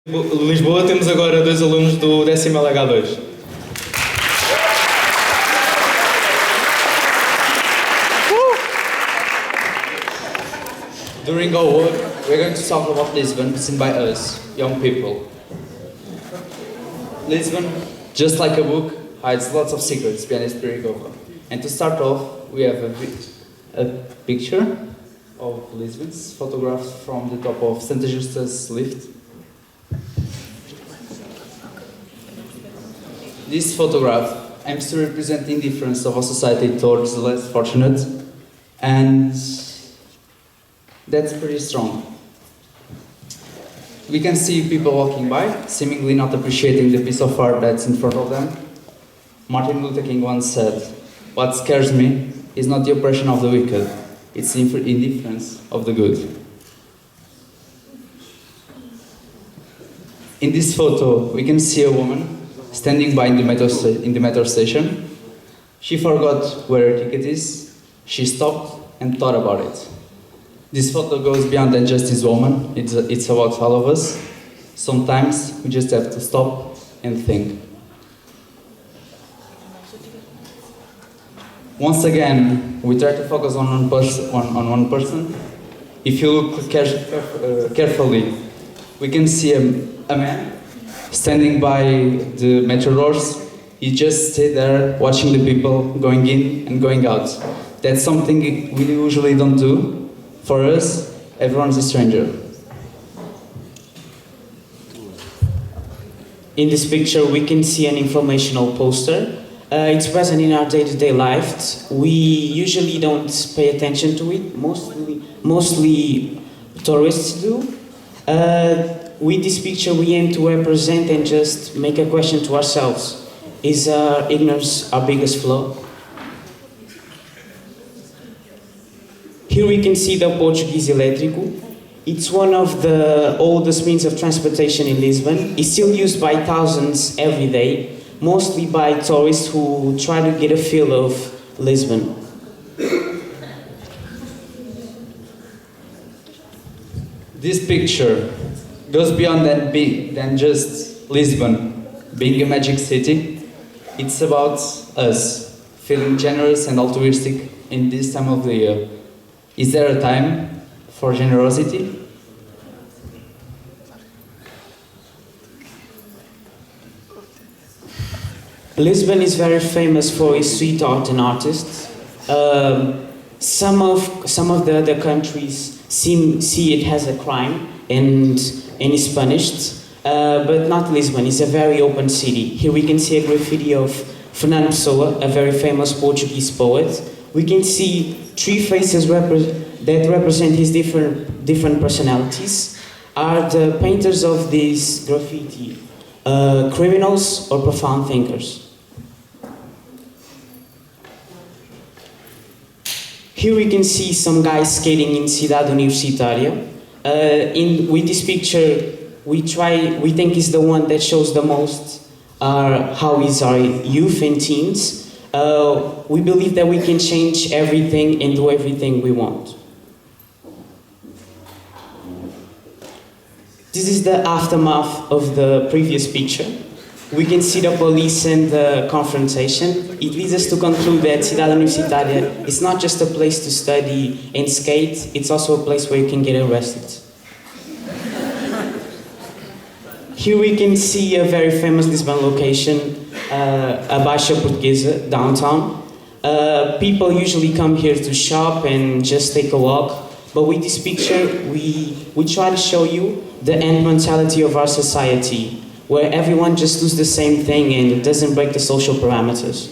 Lisboa temos agora 2 alunos do 10º LH2. During our work, we're going to talk about Lisbon, seen by us, young people. Lisbon, just like a book, hides lots of secrets behind its pretty cover. And to start off, we have a picture of Lisbon, photographed from the top of Santa Justa's lift. This photograph aims to represent the indifference of our society towards the less fortunate, and that's pretty strong. We can see people walking by, seemingly not appreciating the piece of art that's in front of them. Martin Luther King once said, "What scares me is not the oppression of the wicked, it's the indifference of the good." In this photo, we can see a woman standing by in the metro station. She forgot where her ticket is. She stopped and thought about it. This photo goes beyond than just this woman. It's about all of us. Sometimes we just have to stop and think. Once again, we try to focus on one person. If you look carefully, we can see a man standing by the metro doors. He just stayed there watching the people going in and going out. That's something we usually don't do. For us, everyone's a stranger. In this picture, we can see an informational poster. It's present in our day-to-day life. We usually don't pay attention to it. Mostly tourists do. With this picture, we aim to represent and just make a question to ourselves. Is ignorance our biggest flaw? Here we can see the Portuguese elétrico. It's one of the oldest means of transportation in Lisbon. It's still used by thousands every day, mostly by tourists who try to get a feel of Lisbon. This picture goes beyond than just Lisbon being a magic city. It's about us feeling generous and altruistic in this time of the year. Is there a time for generosity? Lisbon is very famous for its street art and artists. Some of the other countries see it as a crime and is punished, but not Lisbon. It's a very open city. Here we can see a graffiti of Fernando Pessoa, a very famous Portuguese poet. We can see 3 faces that represent his different personalities. Are the painters of this graffiti criminals or profound thinkers? Here we can see some guys skating in Cidade Universitária. With this picture, we think is the one that shows the most how is our youth and teens. We believe that we can change everything and do everything we want. This is the aftermath of the previous picture. We can see the police and the confrontation. It leads us to conclude that Cidade Universitária is not just a place to study and skate, it's also a place where you can get arrested. Here we can see a very famous Lisbon location, a Baixa Portuguesa, downtown. People usually come here to shop and just take a walk, but with this picture we try to show you the end mentality of our society, where everyone just does the same thing and doesn't break the social parameters.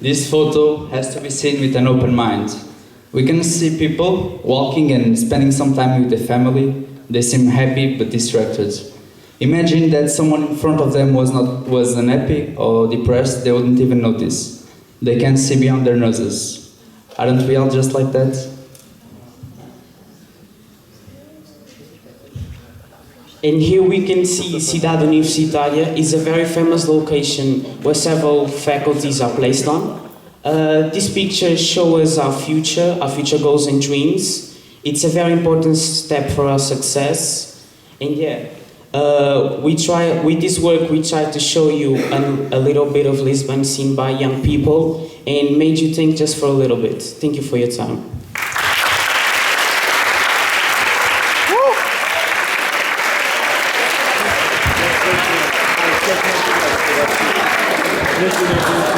This photo has to be seen with an open mind. We can see people walking and spending some time with their family. They seem happy but distracted. Imagine that someone in front of them was unhappy or depressed, they wouldn't even notice. They can't see beyond their noses. Aren't we all just like that? And here we can see Cidade Universitária is a very famous location where several faculties are placed on. This picture shows our future goals and dreams. It's a very important step for our success. And yeah, with this work we try to show you a little bit of Lisbon seen by young people and made you think just for a little bit. Thank you for your time. Neste momento,